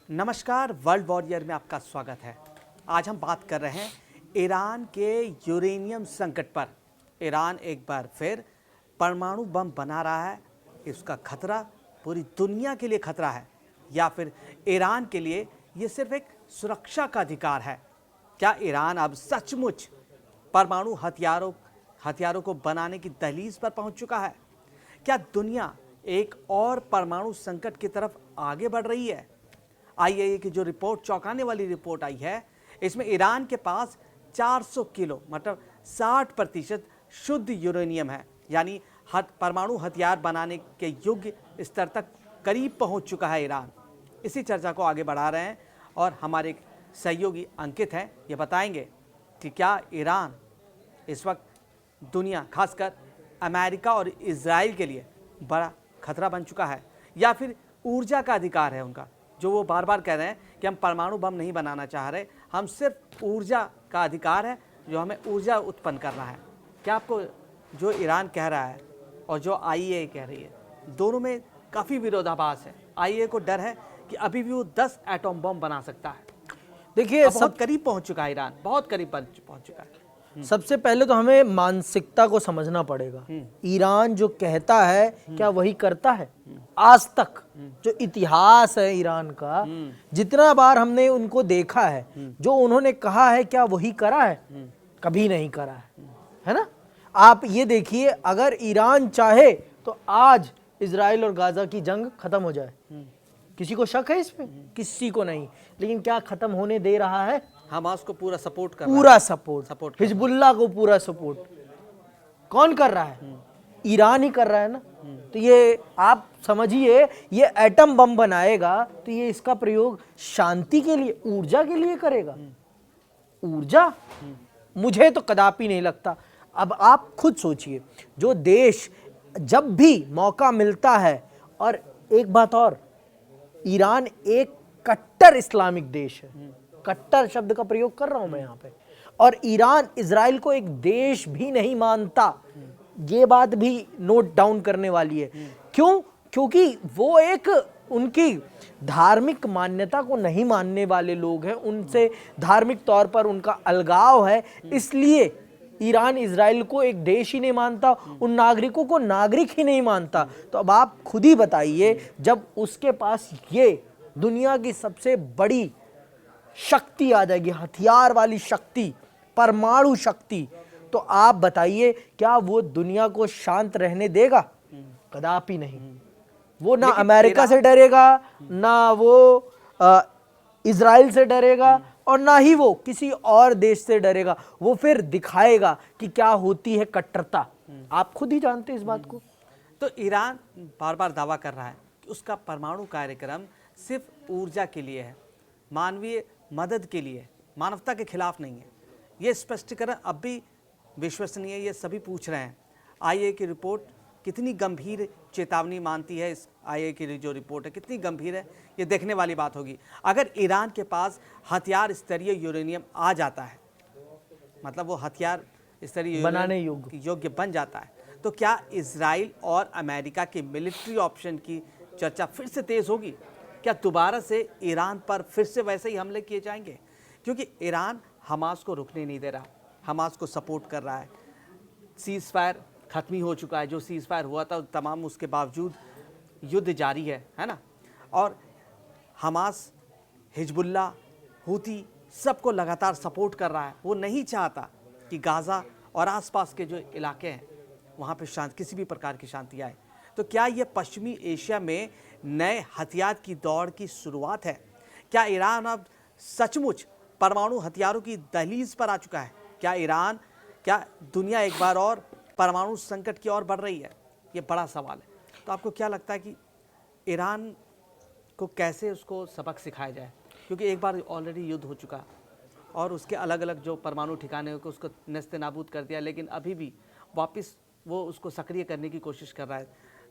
नमस्कार, world warrior में आपका स्वागत है। आज हम बात कर रहे हैं ईरान के यूरेनियम संकट पर। ईरान एक बार फिर परमाणु बम बना रहा है। इसका खतरा पूरी दुनिया के लिए खतरा है या फिर ईरान के लिए ये सिर्फ एक सुरक्षा का अधिकार है? क्या ईरान अब सचमुच परमाणु हथियारों को बनाने की दहलीज पर पहुंच चुका है? क्या दुनिया एक और परमाणु संकट की तरफ आगे बढ़ रही है? आईएए की जो रिपोर्ट, चौंकाने वाली रिपोर्ट आई है, इसमें ईरान के पास 400 किलो मतलब 60% शुद्ध यूरेनियम है, यानी परमाणु हथियार बनाने के योग्य स्तर तक करीब पहुंच चुका है ईरान। इसी चर्चा को आगे बढ़ा रहे हैं और हमारे सहयोगी अंकित हैं। ये बताएंगे कि क्या ईरान इस वक्त दुनिया, खासकर अमेरिका और इजराइल के लिए बड़ा खतरा बन चुका है, या फिर ऊर्जा का अधिकार है उनका, जो वो बार बार कह रहे हैं कि हम परमाणु बम नहीं बनाना चाह रहे, हम सिर्फ ऊर्जा का अधिकार है, जो हमें ऊर्जा उत्पन्न करना है। क्या आपको जो ईरान कह रहा है और जो आईएए कह रही है, दोनों में काफ़ी विरोधाभास है? आईएए को डर है कि अभी भी वो 10 एटॉम बम बना सकता है। देखिए, बहुत करीब पहुंच चुका है ईरान, बहुत करीब पहुंच चुका है। सबसे पहले तो हमें मानसिकता को समझना पड़ेगा। ईरान जो कहता है क्या वही करता है? आज तक जो इतिहास है ईरान का, जितना बार हमने उनको देखा है, जो उन्होंने कहा है क्या वही करा है? कभी नहीं करा है ना? आप ये देखिए, अगर ईरान चाहे तो आज इजराइल और गाजा की जंग खत्म हो जाए। किसी को शक है इस पे? किसी को नहीं। लेकिन क्या खत्म होने दे रहा है? हमास को पूरा सपोर्ट कर पूरा रहा है। सपोर्ट हिजबुल्लाह को पूरा सपोर्ट कौन कर रहा है? ईरान ही कर रहा है ना। तो ये आप समझिए, ये एटम बम बनाएगा तो ये इसका प्रयोग शांति के लिए, ऊर्जा के लिए करेगा। ऊर्जा मुझे तो कदापि नहीं लगता। अब आप खुद सोचिए, जो देश जब भी मौका मिलता है, और एक बात और, ईरान एक कट्टर इस्लामिक देश है। कट्टर शब्द का प्रयोग कर रहा हूं मैं यहां पे। और ईरान इजराइल को एक देश भी नहीं मानता। ये बात भी नोट डाउन करने वाली है। क्यों? क्योंकि वो एक उनकी धार्मिक मान्यता को नहीं मानने वाले लोग हैं, उनसे धार्मिक तौर पर उनका अलगाव है। इसलिए ईरान इजराइल को एक देश ही नहीं मानता, उन नागरिकों को नागरिक ही नहीं मानता। तो अब आप खुद ही बताइए, जब उसके पास ये दुनिया की सबसे बड़ी शक्ति आ जाएगी, हथियार वाली शक्ति, परमाणु शक्ति, तो आप बताइए क्या वो दुनिया को शांत रहने देगा? कदापि नहीं। वो ना अमेरिका से डरेगा, ना वो इजराइल से डरेगा, और ना ही वो किसी और देश से डरेगा। वो फिर दिखाएगा कि क्या होती है कट्टरता। आप खुद ही जानते हैं इस बात को। तो ईरान बार बार दावा कर रहा है कि उसका परमाणु कार्यक्रम सिर्फ ऊर्जा के लिए है, मानवीय मदद के लिए, मानवता के खिलाफ नहीं है। ये स्पष्टीकरण अब भी विश्वसनीय है, ये सभी पूछ रहे हैं। आईएए की रिपोर्ट कितनी गंभीर चेतावनी मानती है? इस आईएए की जो रिपोर्ट है कितनी गंभीर है, ये देखने वाली बात होगी। अगर ईरान के पास हथियार स्तरीय यूरेनियम आ जाता है, मतलब वो हथियार स्तरीय बनाने योग्य बन जाता है, तो क्या इजराइल और अमेरिका की मिलिट्री ऑप्शन की चर्चा फिर से तेज होगी? क्या दोबारा से ईरान पर फिर से वैसे ही हमले किए जाएंगे? क्योंकि ईरान हमास को रुकने नहीं दे रहा, हमास को सपोर्ट कर रहा है। सीज फायर खत्म ही हो चुका है, जो सीज फायर हुआ था तमाम, उसके बावजूद युद्ध जारी है ना। और हमास, हिजबुल्लाह, हूती सबको लगातार सपोर्ट कर रहा है। वो नहीं चाहता कि गाज़ा और आसपास के जो इलाके हैं वहाँ पे किसी भी प्रकार की शांति आए। तो क्या ये पश्चिमी एशिया में नए हथियार की दौड़ की शुरुआत है? क्या ईरान अब सचमुच परमाणु हथियारों की दहलीज पर आ चुका है? क्या दुनिया एक बार और परमाणु संकट की ओर बढ़ रही है? ये बड़ा सवाल है। तो आपको क्या लगता है कि ईरान को कैसे उसको सबक सिखाया जाए? क्योंकि एक बार ऑलरेडी युद्ध हो चुका और उसके अलग अलग जो परमाणु ठिकाने को उसको नेस्ते नाबूद कर दिया, लेकिन अभी भी वापस वो उसको सक्रिय करने की कोशिश कर रहा है।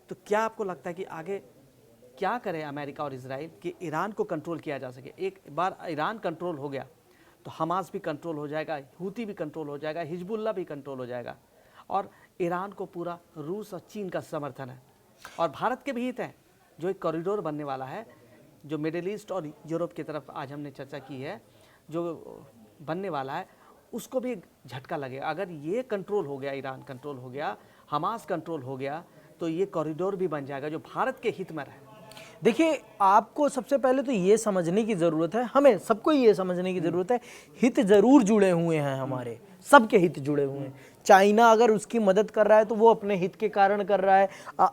तो क्या आपको लगता है कि आगे क्या करे अमेरिका और इजराइल कि ईरान को कंट्रोल किया जा सके? एक बार ईरान कंट्रोल हो गया तो हमास भी कंट्रोल हो जाएगा, हूती भी कंट्रोल हो जाएगा, हिजबुल्लाह भी कंट्रोल हो जाएगा, और ईरान को पूरा रूस और चीन का समर्थन है, और भारत के भी हित हैं। जो एक कॉरिडोर बनने वाला है, जो मिडिल ईस्ट और यूरोप की तरफ आज हमने चर्चा की है, जो बनने वाला है, उसको भी झटका लगेगा। अगर ये कंट्रोल हो गया, ईरान कंट्रोल हो गया, हमास कंट्रोल हो गया, तो ये कॉरिडोर भी बन जाएगा जो भारत के हित में रहे। देखिए, आपको सबसे पहले तो ये समझने की ज़रूरत है, हमें सबको ये समझने की ज़रूरत है, हित ज़रूर जुड़े हुए हैं, हमारे सबके हित जुड़े हुए हैं। चाइना अगर उसकी मदद कर रहा है तो वो अपने हित के कारण कर रहा है,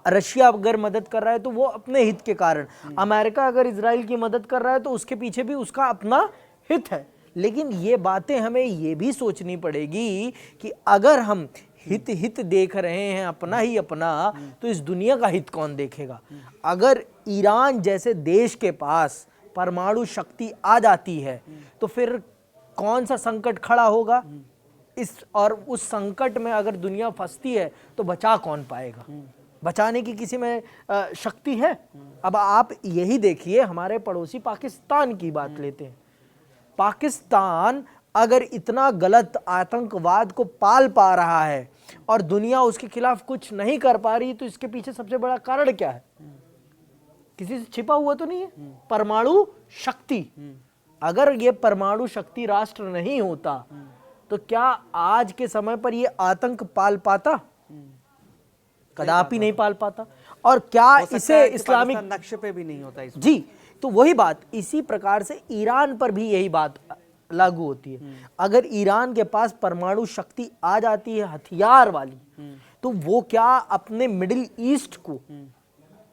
रशिया अगर मदद कर रहा है तो वो अपने हित के कारण, अमेरिका अगर इजराइल की मदद कर रहा है तो उसके पीछे भी उसका अपना हित है। लेकिन ये बातें हमें ये भी सोचनी पड़ेगी कि अगर हम हित हित देख रहे हैं, अपना ही अपना, तो इस दुनिया का हित कौन देखेगा? अगर ईरान जैसे देश के पास परमाणु शक्ति आ जाती है तो फिर कौन सा संकट खड़ा होगा और उस संकट में अगर दुनिया फंसती है तो बचा कौन पाएगा? बचाने की किसी में शक्ति है? अब आप यही देखिए, हमारे पड़ोसी पाकिस्तान की बात लेते हैं। पाकिस्तान अगर इतना गलत आतंकवाद को पाल पा रहा है और दुनिया उसके खिलाफ कुछ नहीं कर पा रही, तो इसके पीछे सबसे बड़ा कारण क्या है? किसी से छिपा हुआ तो नहीं है, परमाणु शक्ति। अगर ये परमाणु शक्ति राष्ट्र नहीं होता तो क्या आज के समय पर ये आतंक पाल पाता? कदापि नहीं पाल पाता। और क्या इसे इस्लामिक नक्शे पे भी नहीं होता इसमें। जी, तो वही बात, इसी प्रकार से ईरान पर भी यही बात लागू होती है। अगर ईरान के पास परमाणु शक्ति आ जाती है हथियार वाली, तो वो क्या अपने मिडिल ईस्ट को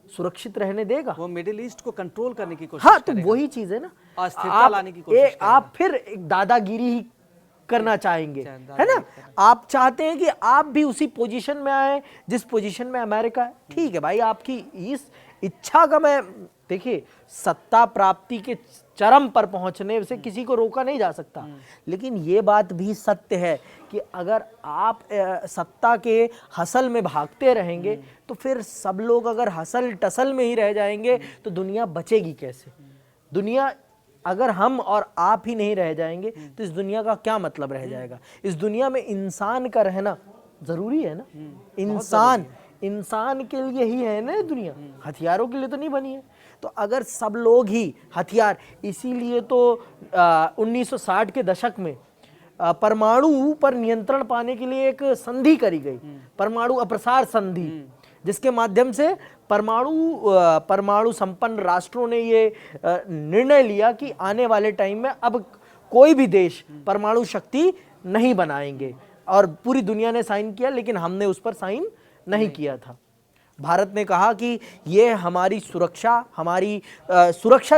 सुरक्षित रहने देगा? वो मिडिल ईस्ट को कंट्रोल करने की कोशिश हाँ, तो करेगा। वही चीज है ना, अस्थिरता लाने की कोशिश करेगा। आप फिर एक दादागिरी ही करना चाहेंगे, है ना? आप चाहते हैं कि आप भी उसी पोजीशन में आए जिस पोजीशन में अमेरिका है। ठीक है भाई, आपकी इस इच्छा का मैं, देखिए, सत्ता प्राप्ति के चरम पर पहुंचने से किसी को रोका नहीं जा सकता, लेकिन ये बात भी सत्य है कि अगर आप सत्ता के हसल में भागते रहेंगे तो फिर सब लोग अगर हसल टसल में ही रह जाएंगे तो दुनिया बचेगी कैसे? दुनिया, अगर हम और आप ही नहीं रह जाएंगे तो इस दुनिया का क्या मतलब रह जाएगा? इस दुनिया में इंसान का रहना जरूरी है ना। इंसान के लिए ही है ना दुनिया, हथियारों के लिए तो नहीं बनी है। तो अगर सब लोग ही हथियार, इसीलिए तो 1960 के दशक में परमाणु पर नियंत्रण पाने के लिए एक संधि करी गई, परमाणु अप्रसार संधि, जिसके माध्यम से परमाणु संपन्न राष्ट्रों ने ये निर्णय लिया कि आने वाले टाइम में अब कोई भी देश परमाणु शक्ति नहीं बनाएंगे। और पूरी दुनिया ने साइन किया, लेकिन हमने उस पर साइन नहीं किया था। भारत ने कहा कि ये हमारी सुरक्षा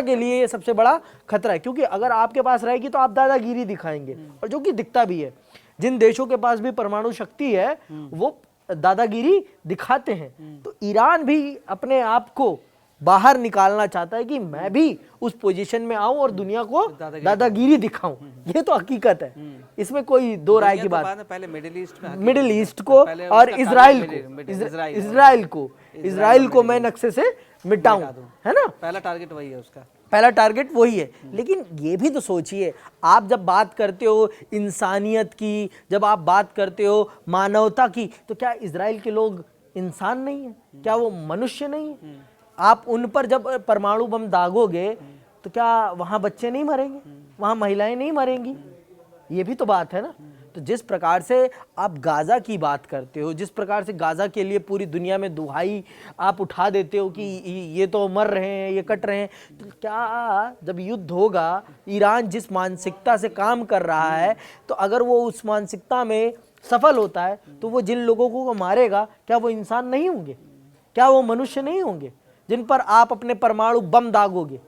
के लिए ये सबसे बड़ा खतरा है, क्योंकि अगर आपके पास रहेगी तो आप दादागिरी दिखाएंगे, और जो कि दिखता भी है। जिन देशों के पास भी परमाणु शक्ति है वो दादागिरी दिखाते हैं। तो ईरान भी अपने आप को बाहर निकालना चाहता है कि मैं भी उस पोजीशन में आऊं और दुनिया को दादागिरी दिखाऊं। ये तो हकीकत है, इसमें कोई दो राय की बात। पहले मिडिल ईस्ट को और इजराइल को मैं नक्शे से मिटाऊं, है ना? पहला टारगेट वही है उसका, पहला टारगेट वही है। लेकिन ये भी तो सोचिए, आप जब बात करते हो इंसानियत की, जब आप बात करते हो मानवता की, तो क्या इजराइल के लोग इंसान नहीं है? क्या वो मनुष्य नहीं है? आप उन पर जब परमाणु बम दागोगे तो क्या वहां बच्चे नहीं मरेंगे, वहां महिलाएं नहीं मरेंगी? ये भी तो बात है ना। तो जिस प्रकार से आप गाजा की बात करते हो, जिस प्रकार से गाजा के लिए पूरी दुनिया में दुहाई आप उठा देते हो कि ये तो मर रहे हैं, ये कट रहे हैं, तो क्या जब युद्ध होगा, ईरान जिस मानसिकता से काम कर रहा है, तो अगर वो उस मानसिकता में सफल होता है तो वो जिन लोगों को मारेगा, क्या वो इंसान नहीं होंगे? क्या वो मनुष्य नहीं होंगे जिन पर आप अपने परमाणु बम दागोगे?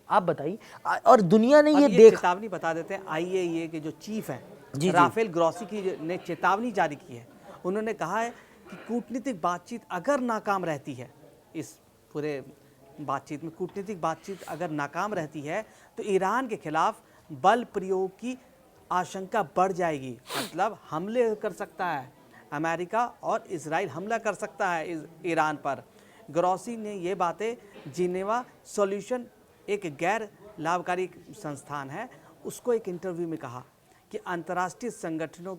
आप बताइए। और दुनिया ने ये चेतावनी बता देते हैं, IAEA के जो चीफ हैं राफेल ग्रॉसी की ने चेतावनी जारी की है। उन्होंने कहा है कि कूटनीतिक बातचीत अगर नाकाम रहती है, इस पूरे बातचीत में कूटनीतिक बातचीत अगर नाकाम रहती है तो ईरान के खिलाफ बल प्रयोग की आशंका बढ़ जाएगी। मतलब हमले कर सकता है अमेरिका और इजराइल, हमला कर सकता है ईरान पर। ग्रॉसी ने ये बातें जिनेवा सॉल्यूशन, एक गैर लाभकारी संस्थान है, उसको एक इंटरव्यू में कहा कि अंतर्राष्ट्रीय संगठनों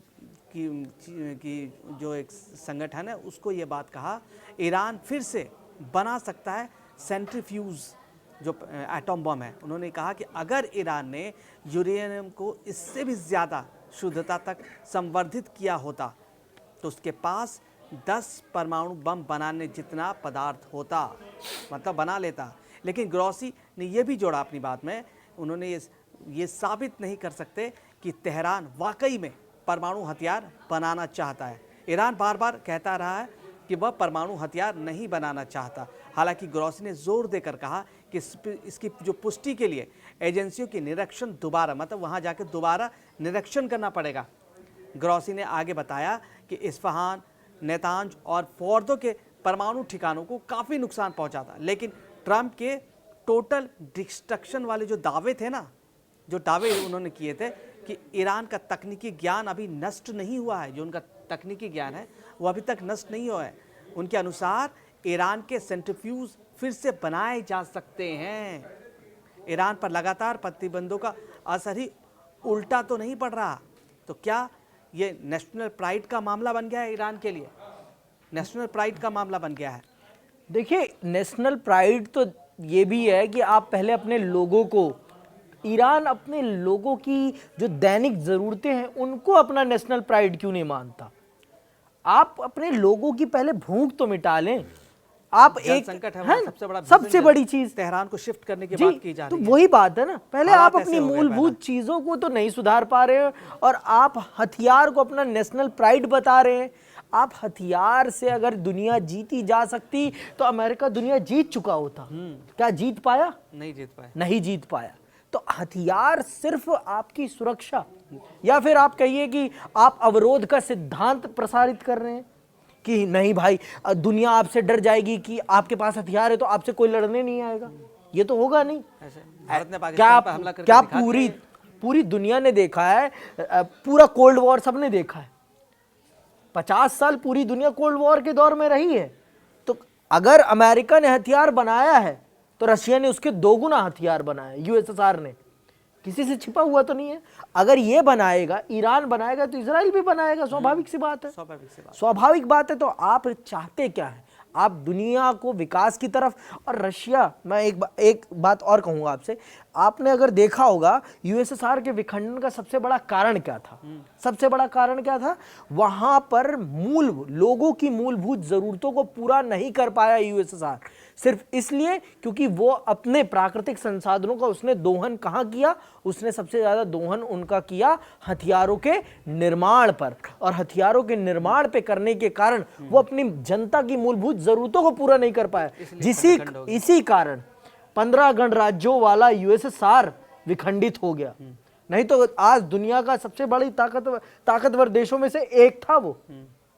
की जो एक संगठन है उसको ये बात कहा, ईरान फिर से बना सकता है सेंट्रीफ्यूज, जो एटॉम बम है, उन्होंने कहा कि अगर ईरान ने यूरेनियम को इससे भी ज़्यादा शुद्धता तक संवर्धित किया होता तो उसके पास 10 परमाणु बम बनाने जितना पदार्थ होता, मतलब बना लेता। लेकिन ग्रॉसी ने यह भी जोड़ा अपनी बात में, उन्होंने ये साबित नहीं कर सकते कि तेहरान वाकई में परमाणु हथियार बनाना चाहता है। ईरान बार बार कहता रहा है कि वह परमाणु हथियार नहीं बनाना चाहता। हालांकि ग्रॉसी ने जोर देकर कहा कि इसकी जो पुष्टि के लिए एजेंसियों की निरीक्षण दोबारा, मतलब वहां जाकर दोबारा निरीक्षण करना पड़ेगा। ग्रॉसी ने आगे बताया कि इस्फहान, नेतांज और फोर्दो के परमाणु ठिकानों को काफ़ी नुकसान पहुंचा था, लेकिन ट्रंप के टोटल डिस्ट्रक्शन वाले जो दावे थे ना, जो दावे उन्होंने किए थे कि ईरान का तकनीकी ज्ञान अभी नष्ट नहीं हुआ है, जो उनका तकनीकी ज्ञान है वो अभी तक नष्ट नहीं हुआ है। उनके अनुसार ईरान के सेंट्रीफ्यूज फिर से बनाए जा सकते हैं। ईरान पर लगातार प्रतिबंधों का असर ही उल्टा तो नहीं पड़ रहा। तो क्या ये नेशनल प्राइड का मामला बन गया है ईरान के लिए? नेशनल प्राइड का मामला बन गया है। देखिए, नेशनल प्राइड तो ये भी है कि आप पहले अपने लोगों को, ईरान अपने लोगों की जो दैनिक ज़रूरतें हैं उनको अपना नेशनल प्राइड क्यों नहीं मानता? आप अपने लोगों की पहले भूख तो मिटा लें। आप एक संकट है, है सबसे बड़ी चीज तेहरान को शिफ्ट करने की बात की जा रही तो है। वही बात है ना, पहले हालात आप ऐसे अपनी हो गए मूलभूत चीजों को तो नहीं सुधार पा रहे हैं और आप हथियार को अपना नेशनल प्राइड बता रहे हैं। आप हथियार से अगर दुनिया जीती जा सकती तो अमेरिका दुनिया जीत चुका होता। क्या जीत पाया? नहीं जीत पाया। नहीं जीत पाया। तो हथियार सिर्फ आपकी सुरक्षा, या फिर आप कहिए कि आप अवरोध का सिद्धांत प्रसारित कर रहे हैं कि नहीं भाई, दुनिया आपसे डर जाएगी कि आपके पास हथियार है तो आपसे कोई लड़ने नहीं आएगा। ये तो होगा नहीं। भारत ने पाकिस्तान पर हमला करके दिखा दिया। पूरी दुनिया ने देखा है, पूरा कोल्ड वॉर सबने देखा है। 50 साल पूरी दुनिया कोल्ड वॉर के दौर में रही है। तो अगर अमेरिका ने हथियार बनाया है तो रशिया ने उसके 2 गुना हथियार बनाया, यूएसएसआर ने। किसी से छिपा हुआ तो नहीं है। अगर ये बनाएगा, ईरान बनाएगा तो इजराइल भी बनाएगा। स्वाभाविक सी बात है। स्वाभाविक बात है। तो आप चाहते क्या है? आप दुनिया को विकास की तरफ, और रशिया, मैं एक बात और कहूंगा आपसे, आपने अगर देखा होगा यूएसएसआर के विखंडन का सबसे बड़ा कारण क्या था? सबसे बड़ा कारण क्या था? वहां पर लोगों की मूलभूत जरूरतों को पूरा नहीं कर पाया यूएसएसआर, सिर्फ इसलिए क्योंकि वो अपने प्राकृतिक संसाधनों का उसने दोहन कहां किया? उसने सबसे ज्यादा दोहन उनका किया हथियारों के निर्माण पर, और हथियारों के निर्माण पे करने के कारण वो अपनी जनता की मूलभूत जरूरतों को पूरा नहीं कर पाया। इसी कारण 15 गणराज्यों वाला यूएसएसआर विखंडित हो गया। नहीं तो आज दुनिया का सबसे बड़ी ताकतवर देशों में से एक था वो।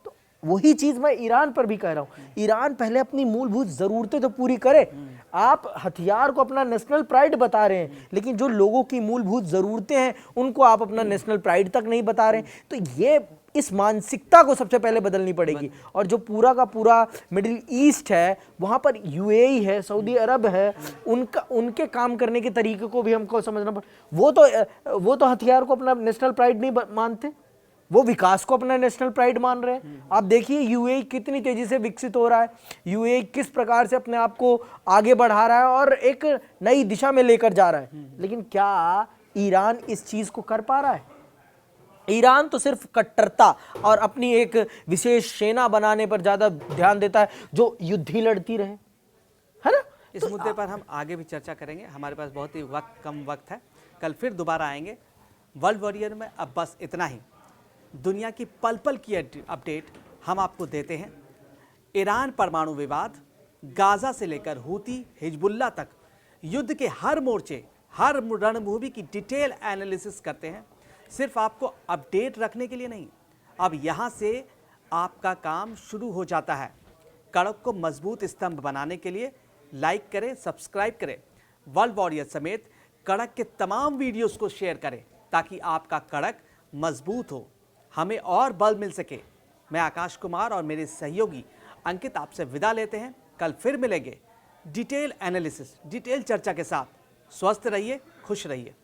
तो वही चीज मैं ईरान पर भी कह रहा हूं। ईरान पहले अपनी मूलभूत जरूरतें तो पूरी करे। आप हथियार को अपना नेशनल प्राइड बता रहे हैं, लेकिन जो लोगों की मूलभूत जरूरतें हैं उनको आप अपना नेशनल प्राइड तक नहीं बता रहे। तो ये इस मानसिकता को सबसे पहले बदलनी पड़ेगी। और जो पूरा का पूरा मिडिल ईस्ट है, वहाँ पर यूएई है, सऊदी अरब है, उनके काम करने के तरीके को भी हमको समझना वो तो हथियार को अपना नेशनल प्राइड नहीं मानते, वो विकास को अपना नेशनल प्राइड मान रहे हैं। आप देखिए यूएई कितनी तेजी से विकसित हो रहा है, यूएई किस प्रकार से अपने आप को आगे बढ़ा रहा है और एक नई दिशा में लेकर जा रहा है। लेकिन क्या ईरान इस चीज को कर पा रहा है? ईरान तो सिर्फ कट्टरता और अपनी एक विशेष सेना बनाने पर ज्यादा ध्यान देता है जो युद्ध ही लड़ती रहे, है ना? इस मुद्दे पर हम आगे भी चर्चा करेंगे। हमारे पास बहुत ही कम वक्त है। कल फिर दोबारा आएंगे। वर्ल्ड वॉरियर में अब बस इतना ही। दुनिया की पल पल की अपडेट हम आपको देते हैं। ईरान परमाणु विवाद, गाजा से लेकर हूती हिजबुल्ला तक युद्ध के हर मोर्चे, हर रणभूमि की डिटेल एनालिसिस करते हैं, सिर्फ आपको अपडेट रखने के लिए नहीं। अब यहाँ से आपका काम शुरू हो जाता है। कड़क को मजबूत स्तंभ बनाने के लिए लाइक करें, सब्सक्राइब करें, वर्ल्ड वॉरियर समेत कड़क के तमाम वीडियोस को शेयर करें ताकि आपका कड़क मजबूत हो, हमें और बल मिल सके। मैं आकाश कुमार और मेरे सहयोगी अंकित आपसे विदा लेते हैं। कल फिर मिलेंगे डिटेल एनालिसिस, डिटेल चर्चा के साथ। स्वस्थ रहिए, खुश रहिए।